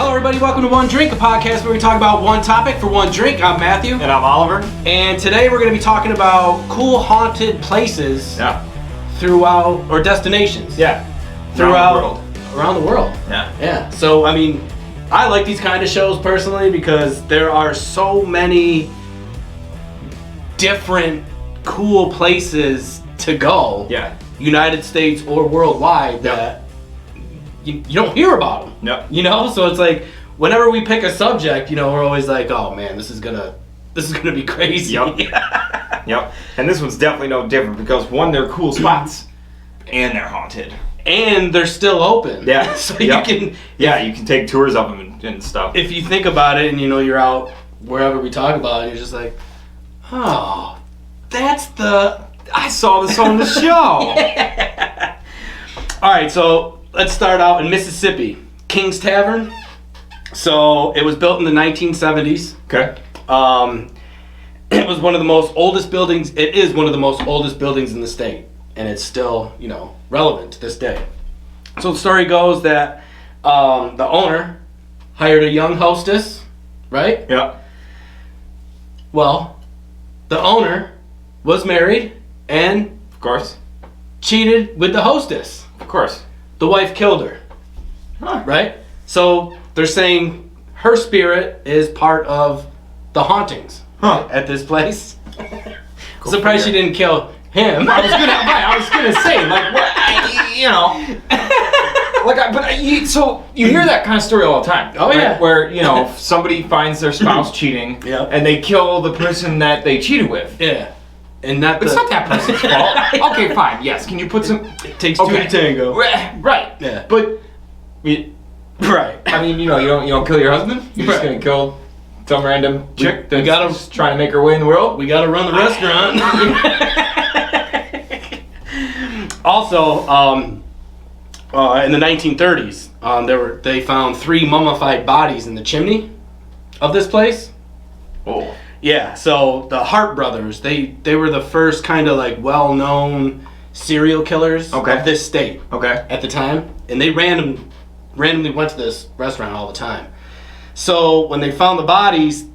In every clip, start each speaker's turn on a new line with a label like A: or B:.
A: Hello everybody, welcome to One Drink, a podcast where we talk about one topic for one drink. I'm Matthew.
B: And I'm Oliver.
A: And today we're going to be talking about cool haunted places throughout, or destinations.
B: Throughout
A: around the world. Yeah. So, I mean, I like these kind of shows personally because there are so many different cool places to go. United States or worldwide that you don't hear about them. You know, so it's like whenever we pick a subject, you know, we're always like, oh man, this is gonna be crazy.
B: Yep. And this one's definitely no different because one, they're cool spots, and they're haunted,
A: and they're still open. So you can take tours of them and stuff. If you think about it, and you know you're out wherever we talk about it, you're just like, oh, I saw this on the show. All right, so let's start out in Mississippi. King's Tavern. So it was built in the 1970s.
B: Okay.
A: It was one of the most oldest buildings. It is one of the most oldest buildings in the state, and it's still, you know, relevant to this day. So the story goes that the owner hired a young hostess, right?
B: Yeah.
A: Well, the owner was married and,
B: of course,
A: cheated with the hostess.
B: Of course.
A: The wife killed her. Right? So they're saying her spirit is part of the hauntings at this place. Surprised she didn't kill him.
B: I was gonna say, like, what, you know, so you hear that kind of story all the time.
A: Oh yeah.
B: Right? Where, you know, somebody finds their spouse cheating, and they kill the person that they cheated with.
A: Yeah. And
B: it's not that person's fault. Okay, fine. Yes. Can you put some?
A: It takes two to tango.
B: Right.
A: Yeah.
B: But.
A: Right.
B: I mean, you know, you don't kill your husband. You're just gonna kill some random chick that's just trying to make her way in the world.
A: We gotta run the restaurant. Also, in the 1930s, they found 3 mummified bodies in the chimney of this place.
B: Oh.
A: Yeah, so the Hart brothers, they were the first kind of like well-known serial killers of this state at the time. And they randomly went to this restaurant all the time. So when they found the bodies,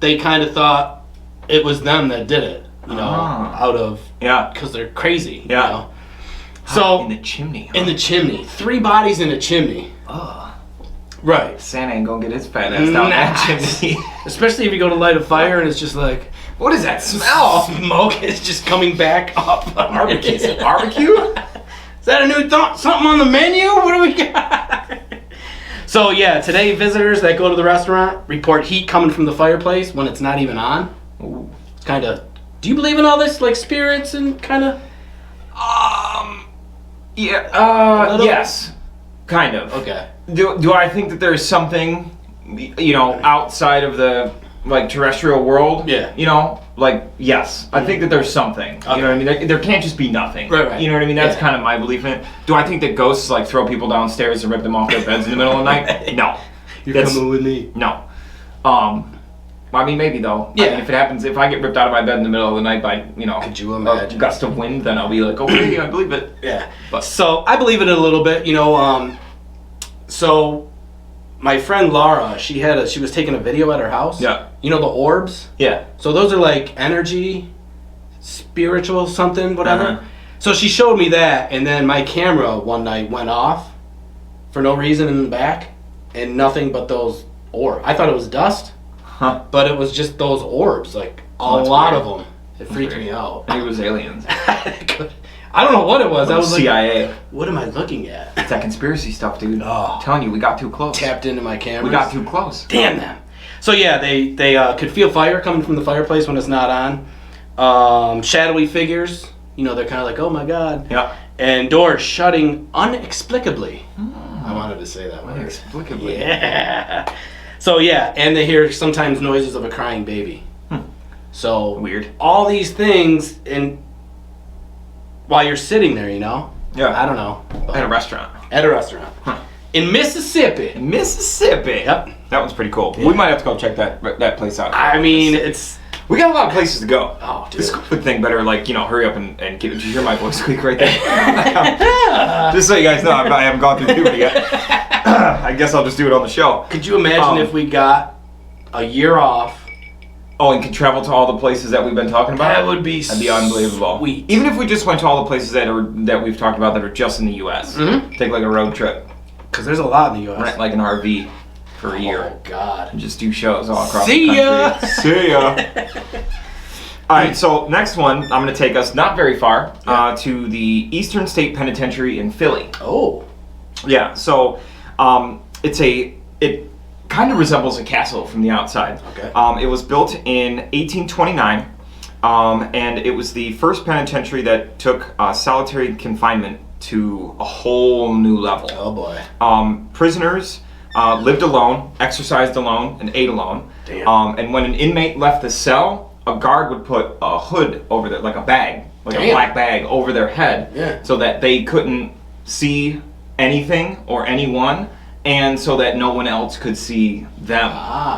A: they kind of thought it was them that did it, you know, because they're crazy. You know? So
B: in the chimney.
A: In the chimney. 3 bodies in a chimney. Right.
B: Santa ain't gonna get his fat ass down that chimney.
A: Especially if you go to light a fire and it's just like,
B: what is that smell?
A: Smoke is just coming back up.
B: Barbecue? Is it barbecue?
A: Is that a new something on the menu? What do we got? So yeah, today visitors that go to the restaurant report heat coming from the fireplace when it's not even on.
B: Ooh.
A: It's kind of. Do you believe in all this, like spirits and kind of?
B: Yes, kind of.
A: Okay.
B: Do I think that there's something, you know, outside of the like terrestrial world?
A: Yeah.
B: You know, like yes, I think that there's something. Okay. You know what I mean? There can't just be nothing.
A: Right.
B: You know what I mean? That's kind of my belief in it. Do I think that ghosts like throw people downstairs and rip them off their beds in the middle of the night? No.
A: You're coming with me.
B: No. I mean, maybe though.
A: Yeah.
B: I mean, if it happens, if I get ripped out of my bed in the middle of the night by, you know,
A: could you imagine
B: a gust of wind, then I'll be like, okay, I believe it.
A: Yeah. But so I believe it a little bit, you know. So my friend Laura, she was taking a video at her house.
B: Yeah.
A: You know the orbs?
B: Yeah.
A: So those are like energy, spiritual something, whatever. So she showed me that, and then my camera one night went off for no reason in the back, and nothing but those orbs. I thought it was dust. But it was just those orbs, like a lot of them. It freaked me out.
B: I think it was aliens.
A: I don't know what it was. I was
B: CIA.
A: Like, what am I looking at?
B: It's that conspiracy stuff, dude.
A: Oh.
B: I'm telling you, we got too close.
A: Tapped into my camera.
B: We got too close.
A: Damn them. So yeah, they could feel fire coming from the fireplace when it's not on. Shadowy figures. You know, they're kind of like, oh my god.
B: Yeah.
A: And doors shutting inexplicably. I wanted to say that word.
B: Inexplicably.
A: Yeah. So yeah, and they hear sometimes noises of a crying baby. So
B: weird.
A: All these things, and while you're sitting there, you know.
B: Yeah.
A: I don't know.
B: At a restaurant.
A: In Mississippi.
B: Mississippi.
A: Yep.
B: That one's pretty cool.
A: Yeah.
B: We might have to go check that place out.
A: I mean, it's
B: We got a lot of places to go.
A: Oh, dude.
B: This COVID thing better, hurry up and get. Did you hear my voice squeak right there? Just so you guys know, I haven't gone through puberty yet. I guess I'll just do it on the show.
A: Could you imagine if we got a year off?
B: Oh, and could travel to all the places that we've been talking about?
A: That'd be
B: unbelievable.
A: Sweet.
B: Even if we just went to all the places that we've talked about that are just in the U.S.
A: Mm-hmm.
B: Take like a road trip.
A: Because there's a lot in the U.S.
B: Rent like an RV for a year.
A: Oh, God.
B: And just do shows all across
A: See
B: the
A: ya!
B: country. See ya! Alright, so next one, I'm going to take us not very far to the Eastern State Penitentiary in Philly.
A: Oh.
B: Yeah, so it kind of resembles a castle from the outside.
A: Okay.
B: It was built in 1829, and it was the first penitentiary that took solitary confinement to a whole new level.
A: Oh boy.
B: Prisoners lived alone, exercised alone, and ate alone.
A: Damn.
B: And when an inmate left the cell, a guard would put a hood over their, like a bag, like
A: Damn.
B: a black bag over their head, so that they couldn't see anything or anyone, and so that no one else could see them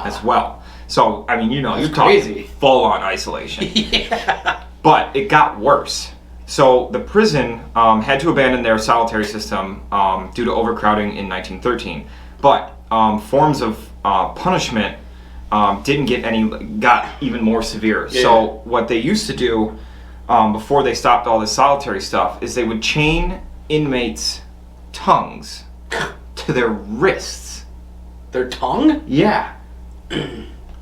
B: as well. So, I mean, you're talking full-on isolation.
A: Yeah.
B: But it got worse. So the prison had to abandon their solitary system due to overcrowding in 1913. But forms of punishment got even more severe.
A: Yeah.
B: So what they used to do before they stopped all this solitary stuff is they would chain inmates' tongues to their wrists.
A: Their tongue?
B: Yeah.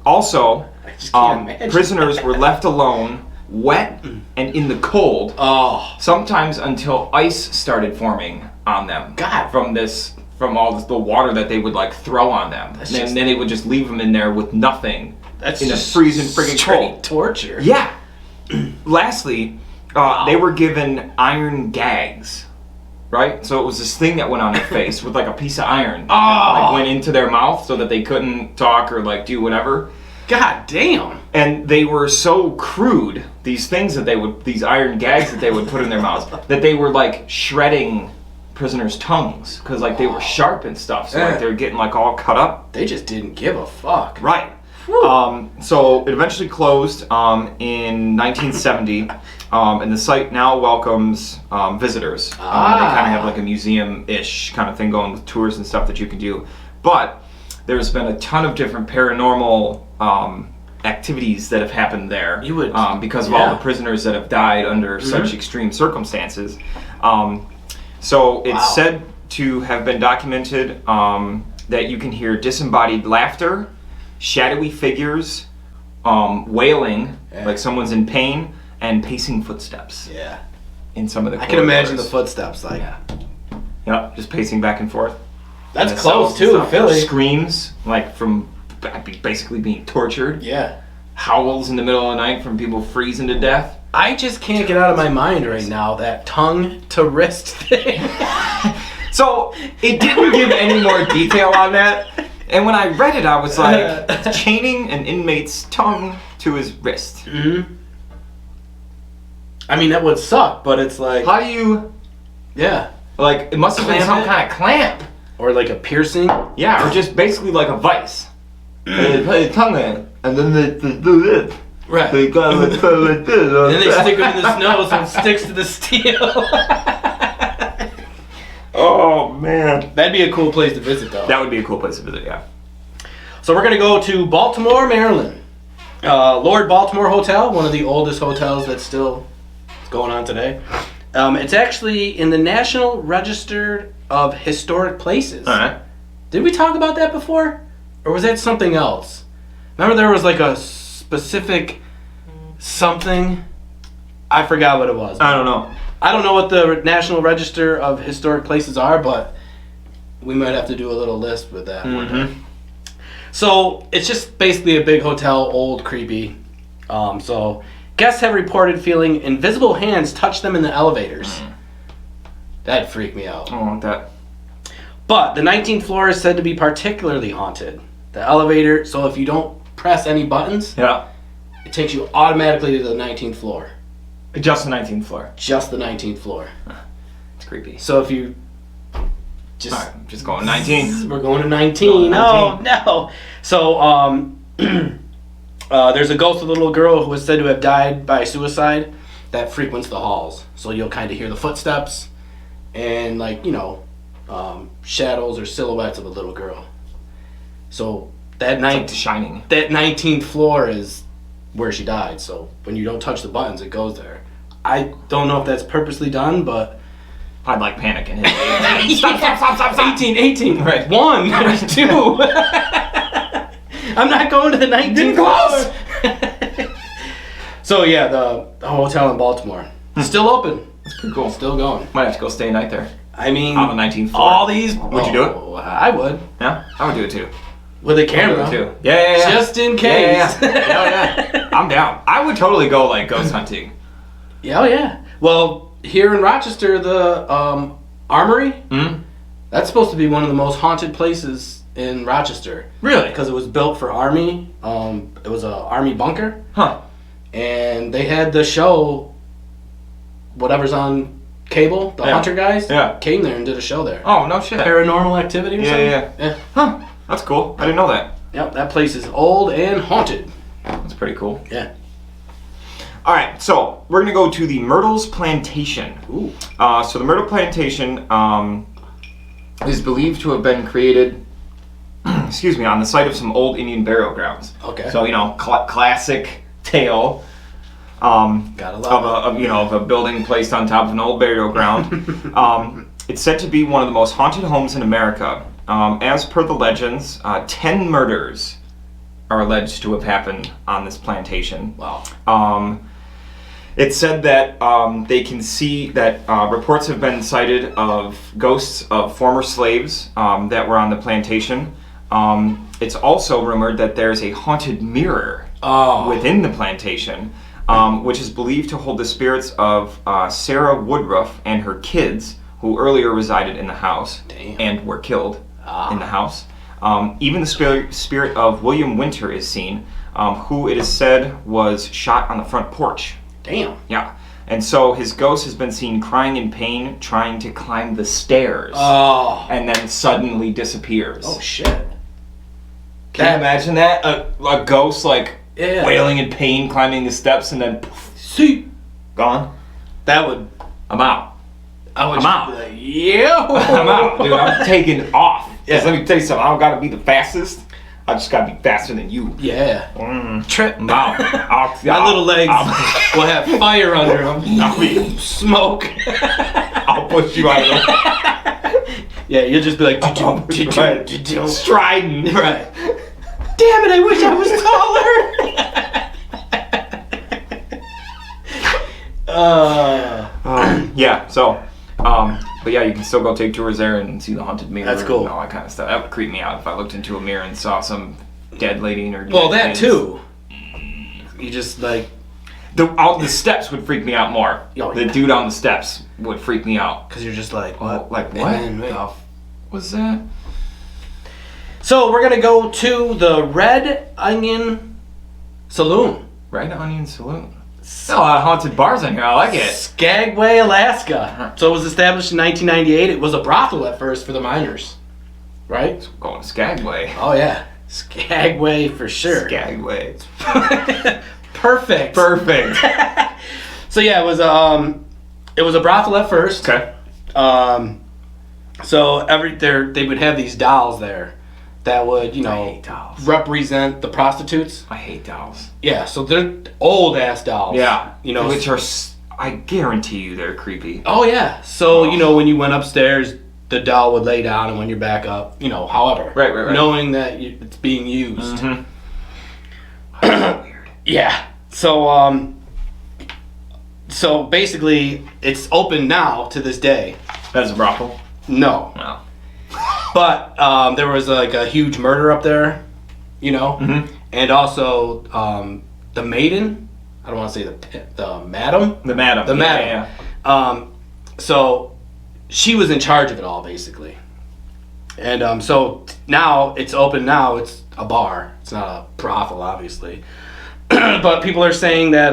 B: Also,
A: I just can't imagine
B: prisoners were left alone, wet and in the cold.
A: Oh.
B: Sometimes until ice started forming on them.
A: God.
B: From all the water that they would throw on them. And then they would just leave them in there with nothing.
A: That's
B: in
A: just
B: a freezing friggin' cold.
A: Torture.
B: Yeah. Lastly, they were given iron gags. Right? So it was this thing that went on their face with a piece of iron. That went into their mouth so that they couldn't talk or do whatever.
A: God damn.
B: And they were so crude, these iron gags that they would put in their mouths, that they were shredding prisoners' tongues because they were sharp and stuff. So they were getting all cut up.
A: They just didn't give a fuck.
B: Right. So it eventually closed in 1970, and the site now welcomes visitors. They kind of have a museum-ish kind of thing going with tours and stuff that you can do. But there's been a ton of different paranormal activities that have happened there because of all the prisoners that have died under such extreme circumstances. So it's said to have been documented that you can hear disembodied laughter, shadowy figures, wailing, like someone's in pain, and pacing footsteps.
A: Yeah.
B: In some of the
A: I can imagine the footsteps,
B: Yep, just pacing back and forth.
A: That's close too, Philly.
B: Screams, from basically being tortured.
A: Yeah.
B: Howls in the middle of the night from people freezing to death.
A: I just can't get out of my mind right now that tongue to wrist thing.
B: So it didn't give any more detail on that. And when I read it, I was like, chaining an inmate's tongue to his wrist.
A: Mm-hmm. I mean, that would suck, but it's
B: how do you...
A: Yeah.
B: It must have been some kind of clamp.
A: Or a piercing.
B: Yeah, or just basically a vice. They put your tongue in, and then they do this.
A: Right.
B: They go like this. And
A: then they stick it in the nose and it sticks to the steel.
B: Oh, man.
A: That'd be a cool place to visit, though.
B: That would be a cool place to visit, yeah.
A: So we're going to go to Baltimore, Maryland. Lord Baltimore Hotel, one of the oldest hotels that's still going on today. It's actually in the National Register of Historic Places.
B: All right.
A: Did we talk about that before? Or was that something else? Remember there was a specific something? I forgot what it was.
B: I don't know.
A: I don't know what the National Register of Historic Places are, but we might have to do a little list with that one day. So it's just basically a big hotel, old, creepy. So guests have reported feeling invisible hands touch them in the elevators. That'd freak me out.
B: I don't want that.
A: But the 19th floor is said to be particularly haunted. The elevator, so if you don't press any buttons, it takes you automatically to the 19th floor.
B: Just the 19th floor.
A: Just the 19th floor.
B: It's creepy.
A: So if you
B: just going 19.
A: We're going to 19. No. So There's a ghost of a little girl who was said to have died by suicide that frequents the halls. So you'll kind of hear the footsteps and, like, you know, shadows or silhouettes of a little girl. So that
B: like The Shining.
A: That 19th floor is where she died. So when you don't touch the buttons, it goes there. I don't know if that's purposely done, but
B: I'd like panic and hit.
A: Stop. 18.
B: Right.
A: 1, 2. I'm not going to the 19th floor. So yeah, the hotel in Baltimore. Still open.
B: That's pretty cool.
A: Still going.
B: Might have to go stay a night there.
A: I mean,
B: on the 19th floor.
A: All these.
B: Would you do it?
A: I would.
B: Yeah, I would do it too.
A: With a camera.
B: I would do it too. Yeah.
A: Just in case.
B: Yeah. I'm down. I would totally go like ghost hunting.
A: Yeah. Well, here in Rochester, the Armory.
B: Mm-hmm.
A: That's supposed to be one of the most haunted places in Rochester.
B: Really?
A: Because it was built for Army. It was a Army bunker.
B: Huh.
A: And they had the show, whatever's on cable, the Hunter guys, came there and did a show there.
B: Oh, no shit.
A: Paranormal Activity or something?
B: Yeah. Huh. That's cool. I didn't know that.
A: Yep, that place is old and haunted.
B: That's pretty cool.
A: Yeah.
B: All right, so we're going to go to the Myrtle Plantation.
A: Ooh.
B: So the Myrtle Plantation is believed to have been created on the site of some old Indian burial grounds.
A: Okay.
B: So, you know, classic tale of a building placed on top of an old burial ground. It's said to be one of the most haunted homes in America. As per the legends, 10 murders are alleged to have happened on this plantation.
A: Wow.
B: It's said that they can see that reports have been cited of ghosts of former slaves that were on the plantation. It's also rumored that there's a haunted mirror within the plantation, which is believed to hold the spirits of Sarah Woodruff and her kids, who earlier resided in the house and were killed in the house. Even the spirit of William Winter is seen, who it is said was shot on the front porch.
A: Damn.
B: Yeah. And so his ghost has been seen crying in pain, trying to climb the stairs. And then suddenly disappears.
A: Oh, shit.
B: Can you imagine that? A ghost, like, wailing in pain, climbing the steps, and then poof, gone?
A: That would...
B: I'm out.
A: I'm
B: out.
A: Like, yeah.
B: I'm out, dude. I'm taking off. Because let me tell you something. I don't got to be the fastest. I just got to be faster than you.
A: Yeah.
B: Trip. I'm out.
A: My little legs will have fire under them.
B: I'll be
A: smoke.
B: I'll push you out of the...
A: Yeah, you'll just be like...
B: Striding.
A: Right. Damn it, I wish I was taller.
B: Yeah, so... but yeah, you can still go take tours there and see the haunted mirror.
A: That's cool.
B: And all that kind of stuff. That would creep me out if I looked into a mirror and saw some dead lady in her...
A: Well, that too. You just like...
B: The steps would freak me out more.
A: Oh,
B: the dude on the steps would freak me out.
A: Because you're just like, what?
B: Like, what? Was that?
A: So we're going to go to the Red Onion Saloon.
B: Red Onion Saloon. There's a lot of haunted bars in here. I like it.
A: Skagway, Alaska. So it was established in 1998. It was a brothel at first for the miners. Right?
B: So going to Skagway.
A: Oh, yeah. Skagway for sure.
B: Skagway.
A: Perfect. So yeah, it was a brothel at first.
B: Okay.
A: So they would have these dolls there that would, represent the prostitutes.
B: I hate dolls.
A: Yeah, so they're old ass dolls.
B: Yeah.
A: Which
B: are, I guarantee you, they're creepy.
A: Oh yeah. So when you went upstairs, the doll would lay down, and when you're back up, however.
B: Right.
A: Knowing that it's being used.
B: Mm-hmm. That's weird.
A: Yeah. So basically, it's open now to this day.
B: That is a brothel?
A: No. But there was like a huge murder up there,
B: Mm-hmm.
A: and also the maiden. I don't want to say the madam.
B: The madam.
A: The madam.
B: Yeah.
A: So she was in charge of it all, basically. And so now it's open. Now it's a bar. It's not a brothel, obviously. But people are saying that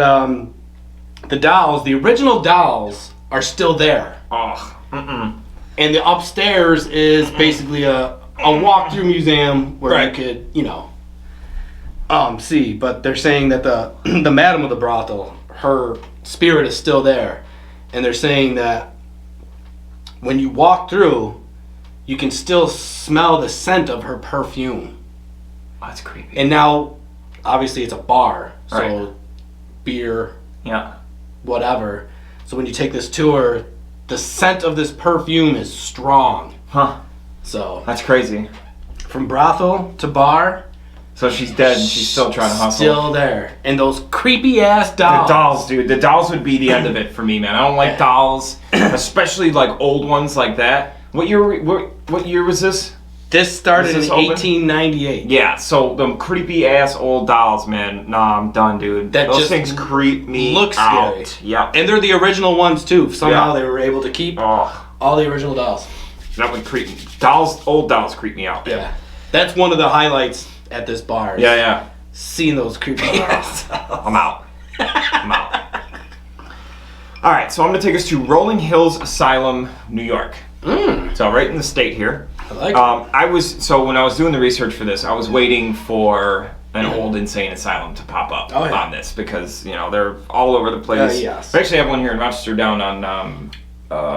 A: the original dolls, are still there.
B: Oh. Mm-mm.
A: And the upstairs is basically a walk-through museum where you could, But they're saying that the madam of the brothel, her spirit is still there, and they're saying that when you walk through, you can still smell the scent of her perfume.
B: Oh, that's creepy.
A: And now, obviously, it's a bar, so
B: right.
A: Beer,
B: yeah,
A: whatever. So when you take this tour, the scent of this perfume is strong.
B: Huh.
A: So
B: that's crazy.
A: From brothel to bar.
B: So she's dead and she's still trying to hustle.
A: Still there. And those creepy ass dolls.
B: The dolls, dude. The dolls would be the end of it for me, man. I don't like dolls, especially like old ones like that. What year was this?
A: This started in 1898.
B: Yeah, so them creepy ass old dolls, man. Nah, I'm done, dude. Those things creep me
A: out. Scary.
B: Yeah.
A: And they're the original ones too. Somehow they were able to keep all the original dolls.
B: That would creep me. Old dolls creep me out.
A: Yeah. That's one of the highlights at this bar.
B: Yeah.
A: Seeing those creepy ass dolls.
B: I'm out. All right, so I'm going to take us to Rolling Hills Asylum, New York. So right in the state here.
A: I like it.
B: When I was doing the research for this, I was waiting for an old insane asylum to pop up on this because they're all over the place.
A: Yes.
B: We actually have one here in Rochester down on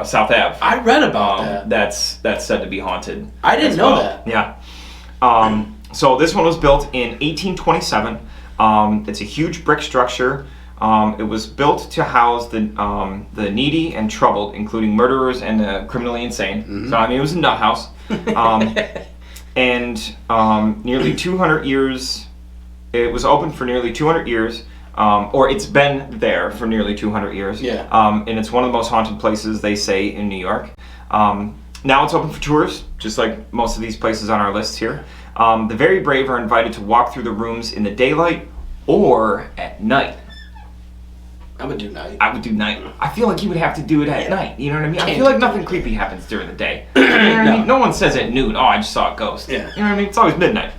B: South Ave.
A: I read about that.
B: That's said to be haunted.
A: I didn't know that.
B: Yeah. So this one was built in 1827. It's a huge brick structure. It was built to house the needy and troubled, including murderers and the criminally insane. Mm-hmm. So I mean, it was a nut house. And nearly 200 years. It was open for nearly 200 years, or it's been there for nearly 200 years.
A: Yeah.
B: And it's one of the most haunted places, they say, in New York. Now it's open for tours, just like most of these places on our list here. The very brave are invited to walk through the rooms in the daylight or at night.
A: I would do night.
B: I feel like you would have to do it at night. You know what I mean? I feel like nothing creepy happens during the day. You know what I mean? No one says at noon, oh, I just saw a ghost.
A: Yeah.
B: You know what I mean? It's always midnight.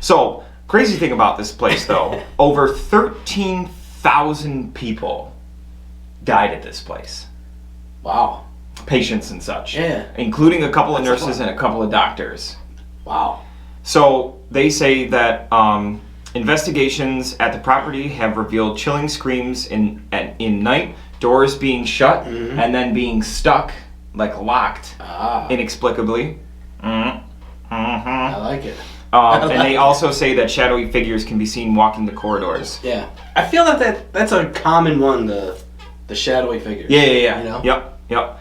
B: So, crazy thing about this place, though, over 13,000 people died at this place.
A: Wow.
B: Patients and such.
A: Yeah.
B: Including a couple of nurses and a couple of doctors.
A: Wow.
B: So, they say that investigations at the property have revealed chilling screams in night, doors being shut, and then being stuck, like locked, inexplicably.
A: I like it.
B: And they also say that shadowy figures can be seen walking the corridors.
A: Yeah. I feel that's a common one, the shadowy figures.
B: Yeah.
A: You know?
B: Yep.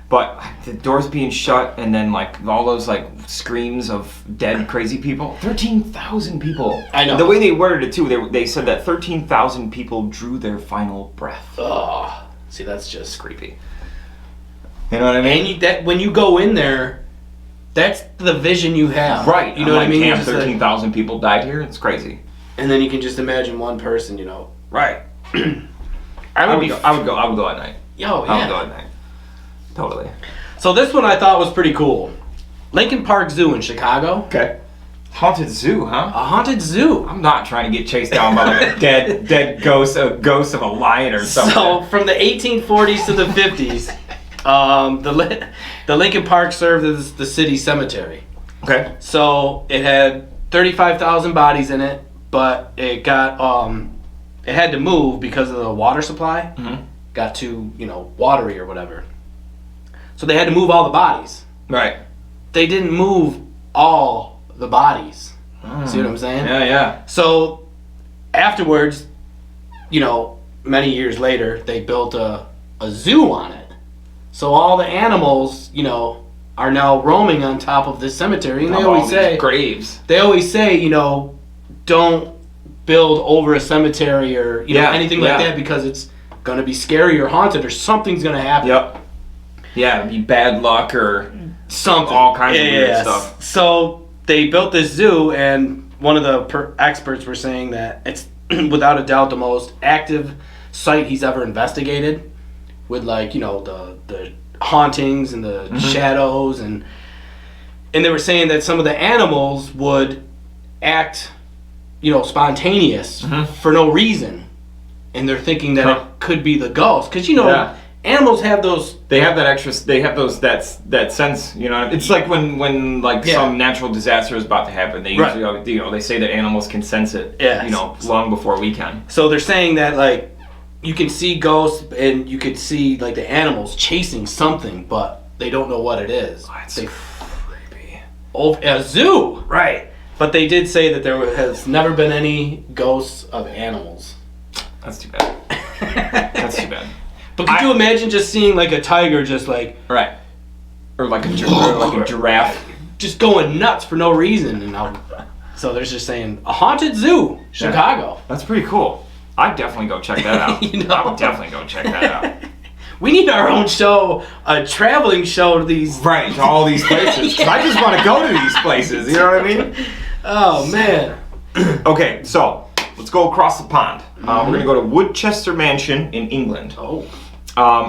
B: But the doors being shut and then like all those like screams of dead crazy people. 13,000 people.
A: I know.
B: The way they worded it too, they said that 13,000 people drew their final breath.
A: Oh, see, that's just
B: creepy. You know what I mean?
A: And when you go in there, that's the vision you have.
B: Right.
A: You know what I mean?
B: Damn, 13,000 people died here. It's crazy.
A: And then you can just imagine one person.
B: Right. I would go at night.
A: Yo, yeah.
B: I would go at night. Totally.
A: So this one I thought was pretty cool. Lincoln Park Zoo in Chicago.
B: Okay. Haunted zoo, huh?
A: A haunted zoo.
B: I'm not trying to get chased down by like a dead ghost of a lion or something.
A: So from the 1840s to the 50s, the Lincoln Park served as the city cemetery.
B: Okay.
A: So it had 35,000 bodies in it, but it got it had to move because of the water supply.
B: Mm-hmm.
A: Got too watery or whatever. So they had to move all the bodies.
B: Right.
A: They didn't move all the bodies. See what I'm saying?
B: Yeah.
A: So afterwards, many years later, they built a zoo on it. So all the animals, are now roaming on top of this cemetery. And they always say
B: graves.
A: They always say, don't build over a cemetery or anything like that because it's gonna be scary or haunted or something's gonna happen.
B: Yep. Yeah, it'd be bad luck or
A: something.
B: All kinds of weird stuff.
A: So they built this zoo, and one of the experts were saying that it's without a doubt the most active site he's ever investigated, with the hauntings and the shadows, and they were saying that some of the animals would act, spontaneous for no reason, and they're thinking that it could be the ghost, because animals have those.
B: They have that extra. They have those that sense. You know, it's like when like some natural disaster is about to happen. They usually they say that animals can sense it.
A: Yeah.
B: Long before we can.
A: So they're saying that like you can see ghosts and you could see like the animals chasing something, but they don't know what it is.
B: Oh, that's creepy.
A: Oh, a zoo, right? But they did say that there has never been any ghosts of animals.
B: That's too bad. That's too bad.
A: But could you imagine just seeing like a tiger just like...
B: Right. Or like a giraffe.
A: Just going nuts for no reason. So they're just saying, a haunted zoo, Chicago.
B: Yeah. That's pretty cool. I'd definitely go check that out. I would definitely go check that out.
A: We need our own show, a traveling show to these...
B: Right, to all these places. Yeah. I just want to go to these places, you know what I mean?
A: Oh, man.
B: Okay, so... Let's go across the pond. We're going to go to Winchester Mansion in England.
A: Oh.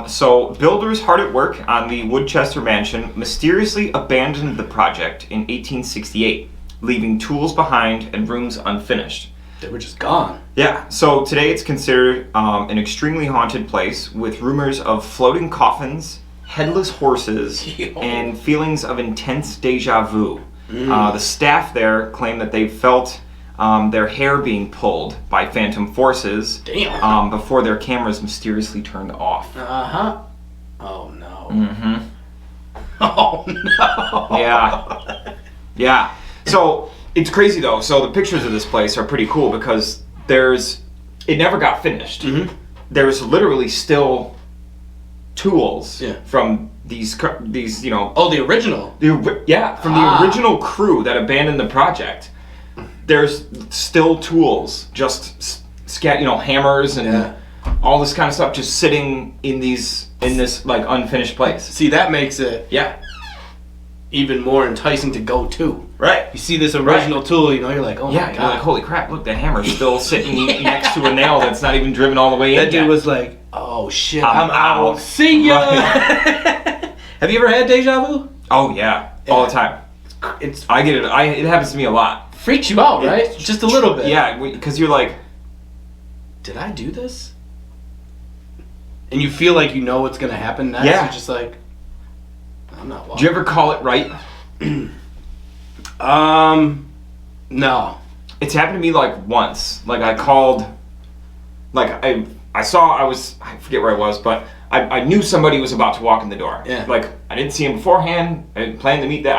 B: So, builders hard at work on the Winchester Mansion mysteriously abandoned the project in 1868, leaving tools behind and rooms unfinished.
A: They were just gone.
B: Yeah, so today it's considered an extremely haunted place with rumors of floating coffins, headless horses, and feelings of intense deja vu. The staff there claim that they felt... their hair being pulled by phantom forces before their cameras mysteriously turned off.
A: Uh-huh. Oh, no.
B: Mm-hmm.
A: Oh, no.
B: Yeah. Yeah. So, it's crazy, though. So, the pictures of this place are pretty cool because it never got finished. Mm-hmm. There's literally still tools from these,
A: Oh, the original?
B: From the original crew that abandoned the project. There's still tools, just hammers and all this kind of stuff, just sitting in this like unfinished place.
A: See, that makes it even more enticing to go to.
B: Right.
A: You see this original tool, you're like, oh my god,
B: you're like, holy crap! Look, that hammer's still sitting next to a nail that's not even driven all the way in.
A: That dude was like, oh shit, I'm out. See ya. Right. Have you ever had deja vu?
B: Oh yeah, all the time. I get it. It happens to me a lot.
A: Freaks you out, right? Just a little bit.
B: Yeah, because you're like...
A: Did I do this? And you feel like you know what's going to happen next.
B: Yeah.
A: You're just like, I'm not walking.
B: Do you ever call it right?
A: No.
B: It's happened to me like once. Like I called... Like I forget where I was, but I knew somebody was about to walk in the door.
A: Yeah.
B: Like I didn't see him beforehand. I didn't plan to meet that.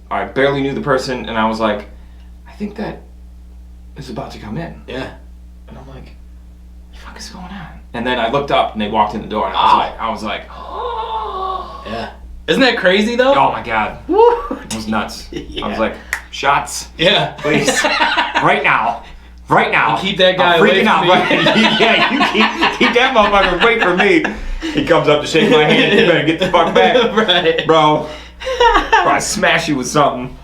B: I barely knew the person, and I was like... I think that is about to come in.
A: Yeah.
B: And I'm like, what the fuck is going on? And then I looked up and they walked in the door and I was like, oh.
A: Yeah. Isn't that crazy though?
B: Oh my god. Woo. It was nuts. I was like, shots.
A: Yeah.
B: Please. Right now. Right now.
A: And keep that guy away from me.
B: Yeah, you keep that motherfucker away from me. He comes up to shake my hand. You better get the fuck back.
A: Right.
B: Bro. I smash you with something.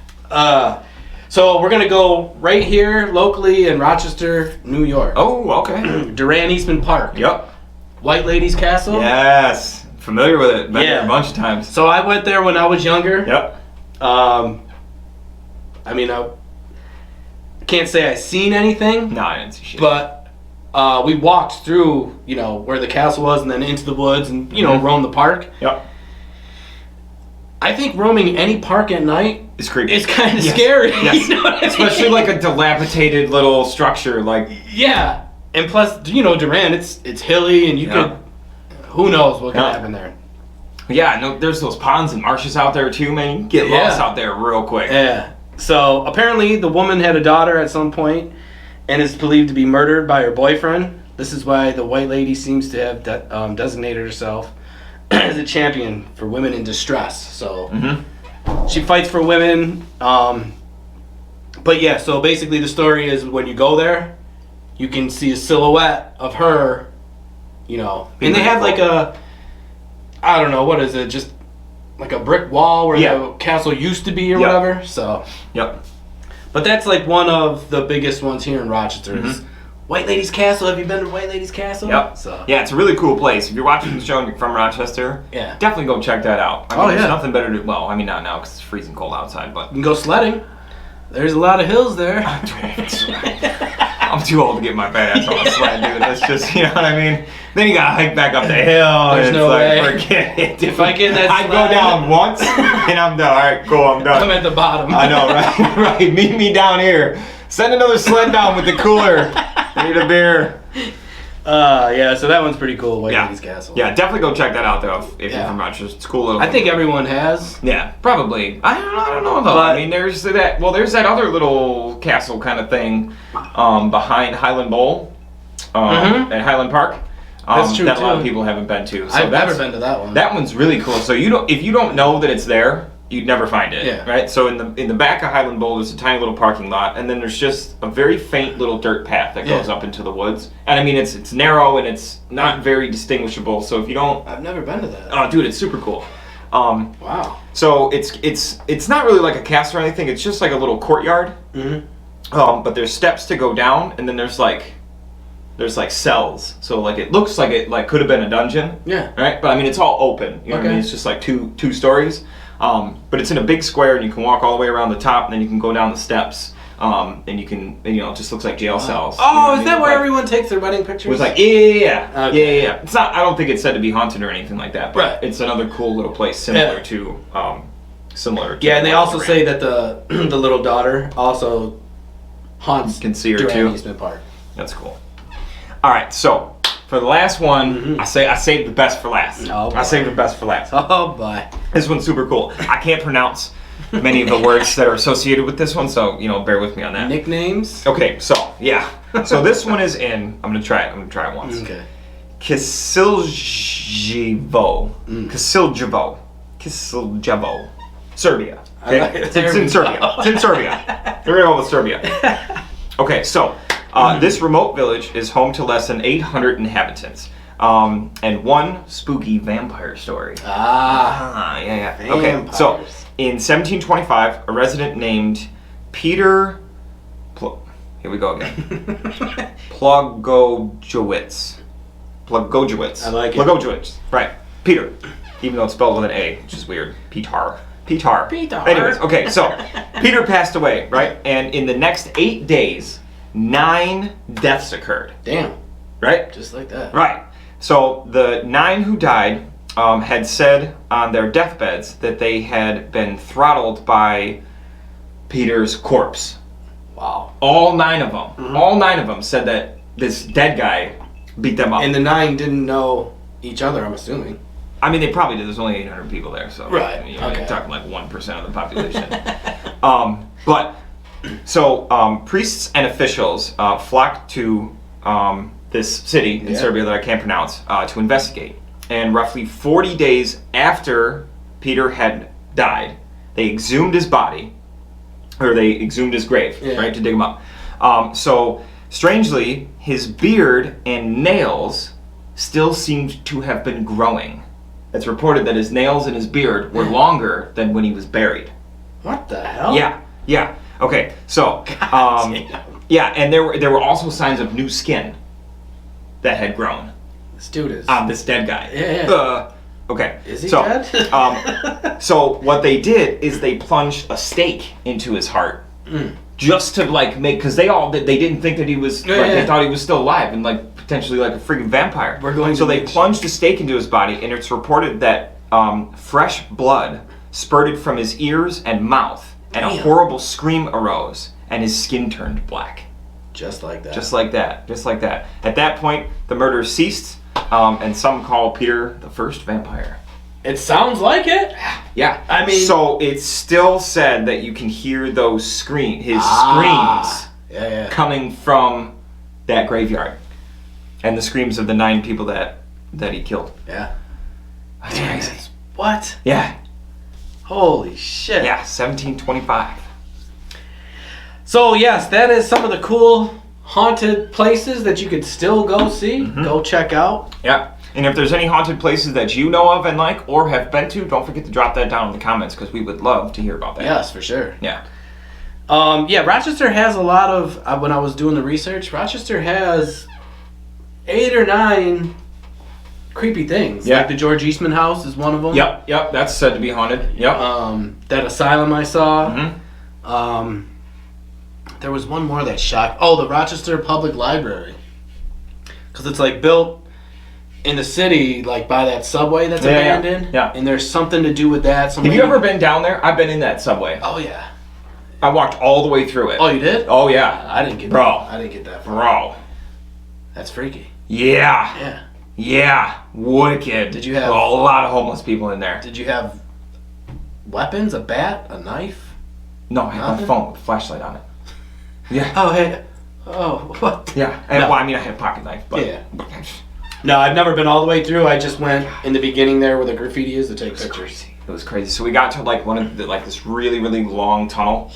A: So we're gonna go right here locally in Rochester, New York.
B: Oh, okay.
A: Duran Eastman Park.
B: Yep.
A: White Ladies Castle.
B: Yes. Familiar with it. Been there a bunch of times.
A: So I went there when I was younger.
B: Yep.
A: I can't say I seen anything.
B: No, I didn't see shit.
A: But we walked through, where the castle was and then into the woods and, roamed the park.
B: Yep.
A: I think roaming any park at night
B: is creepy.
A: It's kind of scary.
B: Yes.
A: You know what I mean?
B: Especially like a dilapidated little structure, like.
A: Yeah, and plus, Duran, it's hilly, and you could. Who knows what could happen there?
B: Yeah, no, there's those ponds and marshes out there too, man. You can get lost out there real quick.
A: Yeah. So apparently, the woman had a daughter at some point, and is believed to be murdered by her boyfriend. This is why the White Lady seems to have designated herself as a champion for women in distress. So she fights for women. But yeah, so basically the story is when you go there, you can see a silhouette of her, and they have like I don't know, what is it, just like a brick wall where the castle used to be or whatever. So but that's like one of the biggest ones here in Rochester. White Ladies Castle. Have you been to White Ladies Castle?
B: Yep. So. Yeah, it's a really cool place. If you're watching the show and you're from Rochester, definitely go check that out. There's nothing better to... Well, I mean, not now because it's freezing cold outside, but...
A: You can go sledding. There's a lot of hills there.
B: Oh, I'm too old to get my fat ass on a sled, dude. That's just, you know what I mean? Then you gotta hike back up the hill.
A: There's
B: and
A: no way.
B: Forget it.
A: If I get in that
B: I'd
A: sled,
B: go down once and I'm done. All right, cool, I'm done.
A: I'm at the bottom.
B: I know, right? Right. Meet me down here. Send another sled down with the cooler. Need a beer.
A: Yeah, so that one's pretty cool, White
B: Yeah.
A: Lady's Castle.
B: Yeah, definitely go check that out though if you're from Rochester. It's a cool little.
A: I think everyone has.
B: Yeah, probably. I don't know though.
A: But,
B: I mean, there's that other little castle kind of thing behind Highland Bowl at Highland Park.
A: That's true
B: that
A: too.
B: a lot of people haven't been to. So
A: I've never been to that one.
B: That one's really cool. So if you don't know that it's there, you'd never find it.
A: Yeah.
B: Right. So in the back of Highland Bowl, there's a tiny little parking lot, and then there's just a very faint little dirt path that goes up into the woods. And I mean, it's narrow and it's not very distinguishable. So if you don't,
A: I've never been to that.
B: oh, dude, it's super cool.
A: Wow.
B: So it's not really like a castle or anything. It's just like a little courtyard. But there's steps to go down, and then there's like cells. So like it looks like it like could have been a dungeon.
A: Yeah.
B: Right. But I mean, it's all open. You know what I mean? It's just like two stories. But it's in a big square, and you can walk all the way around the top, and then you can go down the steps. And you can, it just looks like jail cells.
A: Oh, is that where everyone takes their wedding pictures?
B: It was like, yeah.
A: Okay.
B: Yeah. It's not. I don't think it's said to be haunted or anything like that. But it's another cool little place, similar to.
A: Yeah, and they also say that the the little daughter also haunts
B: can see her
A: Durand
B: too.
A: Eastman Park.
B: That's cool. All right, so for the last one, I saved the best for last.
A: Oh, boy.
B: I saved the best for last.
A: Oh boy,
B: this one's super cool. I can't pronounce many of the words that are associated with this one, so bear with me on that.
A: Nicknames?
B: Okay, so yeah, so this one is in. I'm gonna try it. it once.
A: Okay.
B: Kisiljevo, Serbia. Okay,
A: like it.
B: it's in Serbia. It's in Serbia. We're gonna go with Serbia. Okay, so this remote village is home to less than 800 inhabitants, and one spooky vampire story. Yeah. Okay, so in 1725, a resident named Peter. Here we go again. Plagojewicz.
A: I like it.
B: Plagojewicz. Right. Peter. Even though it's spelled with an A, which is weird. Petar. Anyways, okay, so Peter passed away, right? And in the next 8 days, 9 deaths occurred.
A: Damn.
B: Right?
A: Just like that.
B: Right. So the 9 who died had said on their deathbeds that they had been throttled by Peter's corpse.
A: Wow.
B: All 9 of them. All 9 of them said that this dead guy beat them up.
A: And the 9 didn't know each other, I'm assuming.
B: I mean, they probably did. There's only 800 people there, so
A: right.
B: You're talking like 1% of the population. But priests and officials flocked to this city in Serbia that I can't pronounce to investigate. And roughly 40 days after Peter had died, they exhumed his body, or they exhumed his grave, right, to dig him up. So strangely, his beard and nails still seemed to have been growing. It's reported that his nails and his beard were longer than when he was buried.
A: What the hell?
B: Yeah. Okay, so and there were also signs of new skin that had grown.
A: This dude is
B: on this dead guy.
A: Yeah.
B: Okay.
A: Is he dead?
B: So what they did is they plunged a stake into his heart, just to make, because they didn't think that he was. They thought he was still alive and potentially like a freaking vampire. So they plunged a stake into his body, and it's reported that fresh blood spurted from his ears and mouth, and a horrible scream arose, and his skin turned black.
A: Just like that.
B: Just like that. At that point, the murder ceased, and some call Peter the first vampire.
A: It sounds like it.
B: Yeah.
A: I mean,
B: so it's still said that you can hear those screams, coming from that graveyard, and the screams of the 9 people that he killed.
A: Yeah.
B: That's crazy.
A: What?
B: Yeah.
A: Holy shit.
B: Yeah, 1725.
A: So yes, that is some of the cool haunted places that you could still go see, go check out.
B: Yeah. And if there's any haunted places that you know of and or have been to, don't forget to drop that down in the comments, because we would love to hear about that.
A: Yes, for sure.
B: Yeah.
A: Rochester has a lot of, when I was doing the research, Rochester has 8 or 9 creepy things.
B: Yeah.
A: Like the George Eastman house is one of them.
B: Yep, that's said to be haunted. Yep.
A: That asylum I saw. There was one more that shocked. Oh, the Rochester Public Library. Because it's like built in the city, like by that subway that's abandoned.
B: Yeah.
A: And there's something to do with that.
B: Have you ever been down there? I've been in that subway.
A: Oh, yeah.
B: I walked all the way through it.
A: Oh, you did?
B: Oh, yeah.
A: I didn't get
B: Bro.
A: that. I didn't get that far.
B: Bro.
A: That's freaky.
B: Yeah.
A: Yeah.
B: Yeah. Wicked.
A: Did you have...
B: a lot of homeless people in there.
A: Did you have weapons? A bat? A knife?
B: No, I had my phone with a flashlight on it. Yeah.
A: Oh, hey. Oh, what?
B: Yeah. And, well, I mean, I had a pocket knife, but...
A: Yeah. No, I've never been all the way through. I just went in the beginning there where the graffiti is to take pictures.
B: Crazy. It was crazy. So we got to like one of the, like this really, really long tunnel.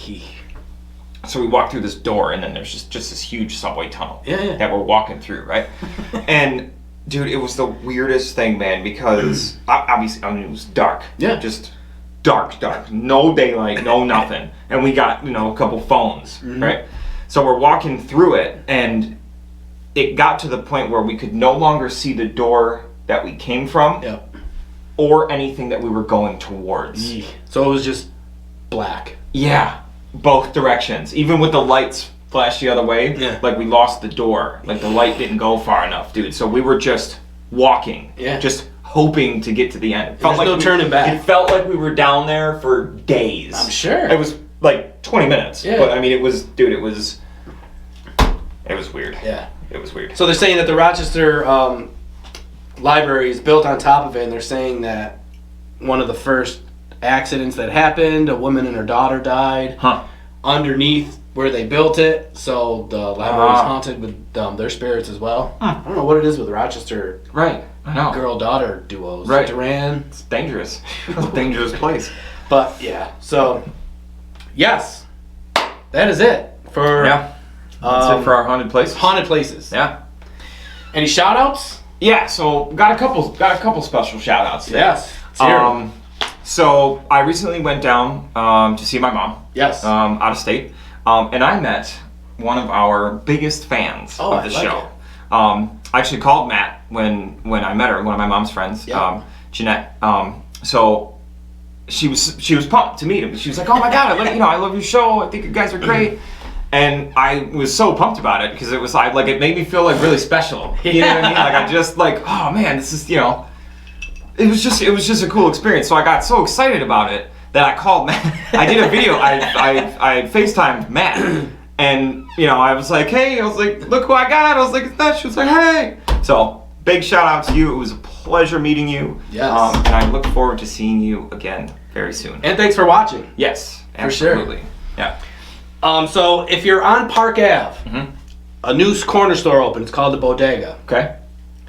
B: So we walked through this door, and then there's just this huge subway tunnel that we're walking through, right? And dude, it was the weirdest thing, man, because obviously, I mean, it was dark.
A: Yeah.
B: Just dark. No daylight, no nothing. And we got, a couple phones, right? So we're walking through it, and it got to the point where we could no longer see the door that we came from or anything that we were going towards.
A: So it was just black.
B: Yeah, both directions. Even with the lights flashed the other way, like we lost the door. Like the light didn't go far enough, dude. So we were just walking, just hoping to get to the end. It
A: felt like no turning back.
B: It felt like we were down there for days.
A: I'm sure.
B: It was like 20 minutes.
A: Yeah.
B: But I mean, it was weird.
A: Yeah.
B: It was weird.
A: So they're saying that the Rochester library is built on top of it, and they're saying that one of the first accidents that happened, a woman and her daughter died underneath where they built it. So the library is haunted with their spirits as well. I don't know what it is with Rochester.
B: Right. I know.
A: Girl-daughter duos.
B: Right.
A: Duran.
B: It's dangerous. It's a dangerous place.
A: But yeah. So yes, that is it for
B: that's it for our haunted places.
A: Haunted places.
B: Yeah.
A: Any shout-outs?
B: Yeah. So got a couple special shout-outs today.
A: Yes.
B: So I recently went down to see my mom.
A: Yes.
B: Out of state, and I met one of our biggest fans of the show. I actually called Matt when I met her, one of my mom's friends, Jeanette. So she was pumped to meet him. She was like, "Oh my God, I love your show. I think you guys are great." And I was so pumped about it because it was like it made me feel like really special. You know what I mean? Like I just oh man, this is it was just a cool experience. So I got so excited about it that I called Matt. I did a video. I FaceTimed Matt, and I was like, hey, look who I got. I was like, it's that. She was like, hey. So big shout out to you. It was a pleasure meeting you.
A: Yes.
B: And I look forward to seeing you again very soon.
A: And thanks for watching.
B: Yes,
A: absolutely.
B: For sure. Yeah.
A: So if you're on Park Ave, a new corner store opened. It's called the Bodega.
B: Okay.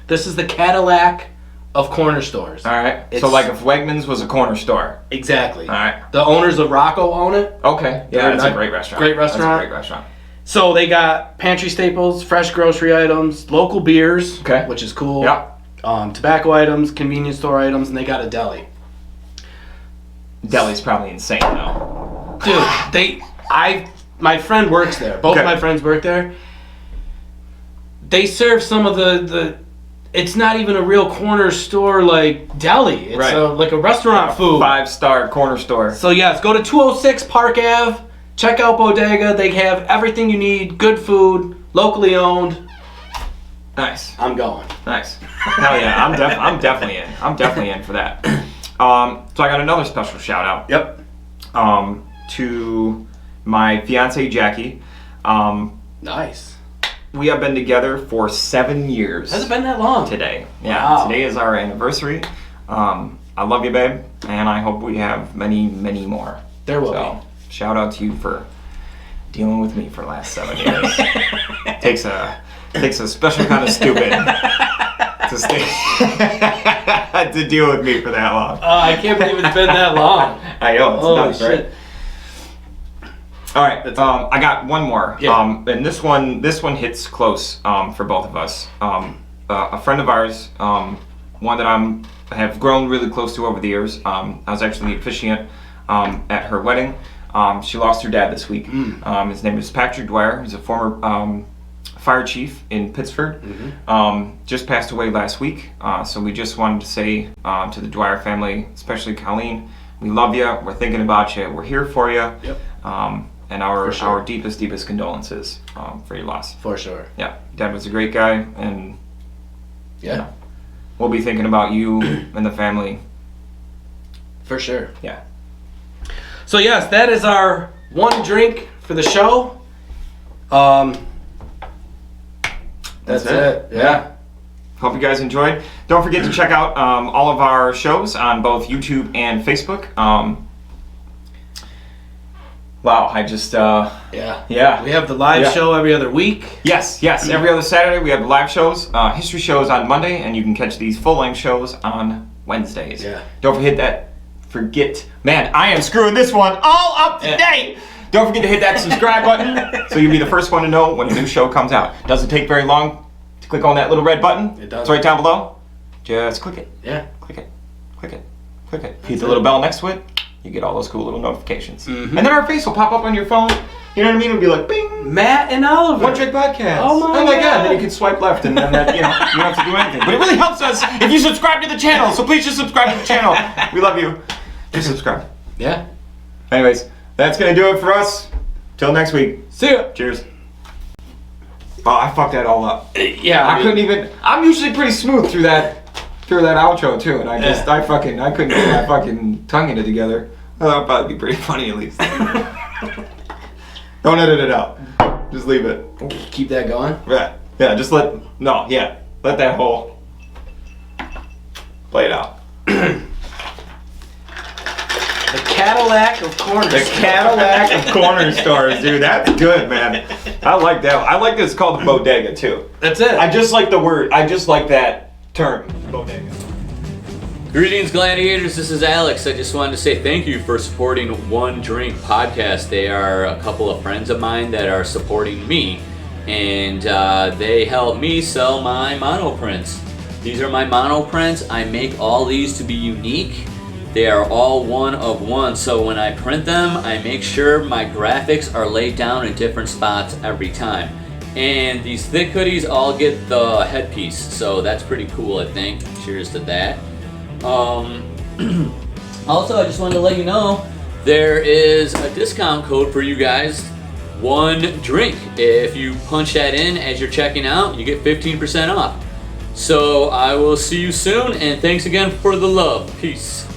A: This is the Cadillac of corner stores.
B: All right. So like if Wegmans was a corner store.
A: Exactly.
B: All right.
A: The owners of Rocco own it.
B: Okay. Yeah, it's a great restaurant.
A: Great restaurant.
B: That's a great restaurant.
A: So they got pantry staples, fresh grocery items, local beers, which is cool.
B: Yeah.
A: Tobacco items, convenience store items, and they got a deli.
B: Deli's probably insane though.
A: Dude, my friend works there. Both of my friends work there. They serve some of the it's not even a real corner store like deli. It's like a restaurant food.
B: 5-star corner store.
A: So yes, go to 206 Park Ave. Check out Bodega. They have everything you need. Good food, locally owned.
B: Nice.
A: I'm going.
B: Nice. Hell yeah, I'm definitely in. I'm definitely in for that. So I got another special shout out.
A: Yep.
B: To my fiance Jackie.
A: Nice.
B: We have been together for 7 years.
A: Has it been that long?
B: Today. Yeah.
A: Wow.
B: Today is our anniversary. I love you, babe, and I hope we have many, many more.
A: There will be.
B: Shout out to you for dealing with me for the last 7 years. takes a special kind of stupid to deal with me for that long.
A: I can't believe it's been that long.
B: I know, it's nuts,
A: shit.
B: right? All right, I got one more.
A: Yeah.
B: And this one hits close for both of us. A friend of ours, one that I have grown really close to over the years. I was actually the officiant at her wedding. She lost her dad this week. His name is Patrick Dwyer. He's a former fire chief in Pittsford. Just passed away last week. So we just wanted to say to the Dwyer family, especially Colleen, we love you. We're thinking about you. We're here for you.
A: Yep.
B: and our deepest condolences for your loss.
A: For sure.
B: Yeah, Dad was a great guy, and
A: yeah,
B: we'll be thinking about you and the family.
A: For sure.
B: Yeah.
A: So yes, that is our one drink for the show. That's it. Yeah.
B: Hope you guys enjoyed. Don't forget to check out all of our shows on both YouTube and Facebook. Wow, I just
A: Yeah. We have the live show every other week.
B: Yes. Every other Saturday we have live shows, history shows on Monday, and you can catch these full-length shows on Wednesdays.
A: Yeah.
B: Don't forget. Man, I am screwing this one all up today. Don't forget to hit that subscribe button so you'll be the first one to know when a new show comes out. Doesn't take very long to click on that little red button.
A: It does.
B: It's right down below. Just click it.
A: Yeah.
B: Click it. Hit the little bell next to it. You get all those cool little notifications. And then our face will pop up on your phone. You know what I mean? It'll be like, bing.
A: Matt and Oliver.
B: One Drink Podcast.
A: Oh my God.
B: Then you can swipe left and then that, you don't have to do anything. But it really helps us if you subscribe to the channel. So please just subscribe to the channel. We love you. Just subscribe.
A: Yeah.
B: Anyways, that's going to do it for us. Till next week.
A: See ya.
B: Cheers. Oh, I fucked that all up.
A: Yeah.
B: I couldn't even. I'm usually pretty smooth through that outro too, and I couldn't get my fucking tongue in it together. Well, that'll probably be pretty funny at least. Don't edit it out. Just leave it.
A: Keep that going.
B: Yeah. Just let that whole play it out.
A: The Cadillac of corner stores.
B: The Cadillac of corner stores, dude. That's good, man. I like that. I like this called the bodega too.
A: That's it.
B: I just like the word. I just like that term, bodega.
C: Greetings, gladiators. This is Alex. I just wanted to say thank you for supporting One Drink Podcast. They are a couple of friends of mine that are supporting me, and they help me sell my monoprints. These are my monoprints. I make all these to be unique. They are all one of one, so when I print them, I make sure my graphics are laid down in different spots every time. And these thick hoodies all get the headpiece, so that's pretty cool, I think. Cheers to that. Also, I just wanted to let you know, there is a discount code for you guys, One Drink. If you punch that in as you're checking out, you get 15% off. So I will see you soon, and thanks again for the love. Peace.